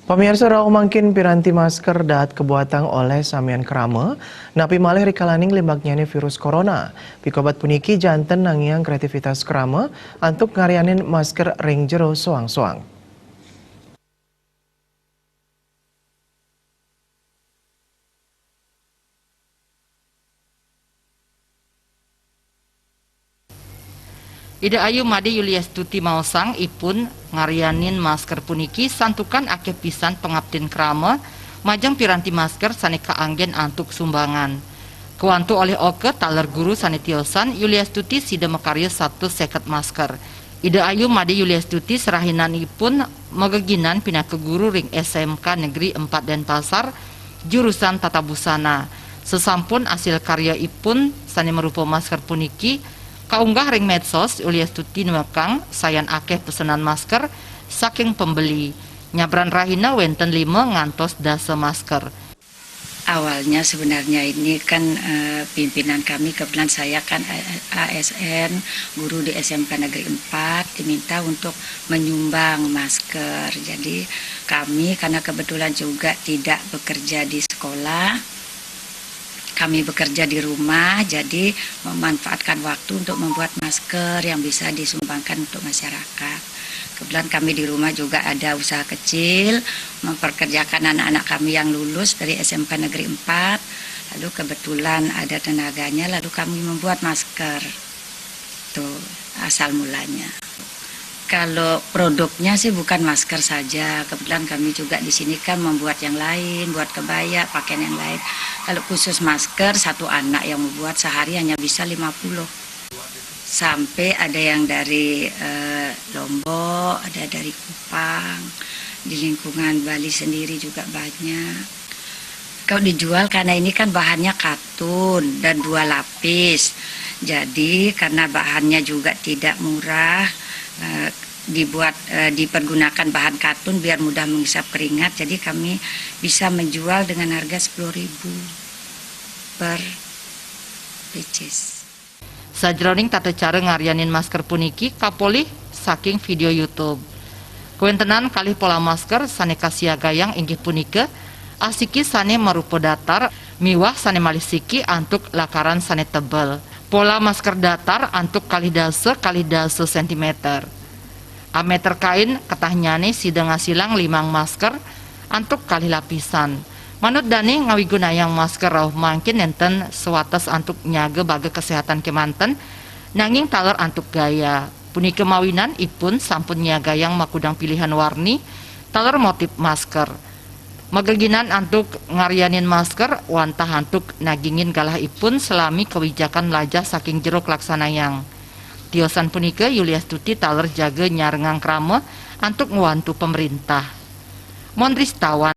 Pemirsa rau mangkin piranti masker daat kebuatan oleh samian kerama, napi malih rikalaning limbaknyane virus corona. Pikobat puniki janten nangiang kreativitas kerama untuk ngarianin masker ring jero soang-soang. Ida ayu made Yuliastuti maosang ipun ngarianin masker puniki santukan akeh pisan pengabdin krama majang piranti masker saneka anggen antuk sumbangan. Kewantu oleh oke taler guru sanitiosan Yuliastuti sida mekarya 150 masker. Ida ayu made Yuliastuti serahinan ipun megeginan pindah ke guru ring SMK Negeri 4 Denpasar jurusan Tata Busana. Sesampun hasil karya ipun sani merupa masker puniki kaunggah ring medsos Yuliastuti numekang sayan akeh pesanan masker saking pembeli. Nyabran rahina wenten 5 ngantos dasa masker. Awalnya sebenarnya ini kan pimpinan kami, kebetulan saya kan ASN, guru di SMK Negeri 4, diminta untuk menyumbang masker. Jadi kami karena kebetulan juga tidak bekerja di sekolah, kami bekerja di rumah, jadi memanfaatkan waktu untuk membuat masker yang bisa disumbangkan untuk masyarakat. Kebetulan kami di rumah juga ada usaha kecil, memperkerjakan anak-anak kami yang lulus dari SMK Negeri 4, lalu kebetulan ada tenaganya, lalu kami membuat masker. Itu asal mulanya. Kalau produknya sih bukan masker saja, kebetulan kami juga di sini kan membuat yang lain, buat kebaya, pakaian yang lain. Kalau khusus masker, satu anak yang membuat sehari hanya bisa 50. Sampai ada yang dari Lombok, ada dari Kupang, di lingkungan Bali sendiri juga banyak. Kalau dijual karena ini kan bahannya katun dan 2 lapis. Jadi karena bahannya juga tidak murah, dipergunakan bahan katun biar mudah menghisap keringat, jadi kami bisa menjual dengan harga 10.000 per pieces. Sajroning tata cara ngarianin masker puniki kapolih saking video YouTube. Kuentenan kalih pola masker saneka siagayang inggih punika asiki sane marupa datar miwah sane malisiki antuk lakaran sane tebel. Pola masker datar antuk kalih dase sentimeter. Ameter kain ketahnyane sida ngasilang 5 masker antuk kalih lapisan. Manut dani ngawigunayang masker rauh mangkin enten sewates antuk nyaga baga kesehatan kemanten nanging taler antuk gaya. Punike mawinan ipun sampun nyagayang makudang pilihan warni taler motif masker. Mageginan antuk ngarianin masker wantah antuk nagingin galah ipun selami kewijakan lajah saking jeruk laksanayang. Tiosan punika Yuliastuti taler jaga nyarengang krama antuk ngwantu pemerintah. Mondris tawan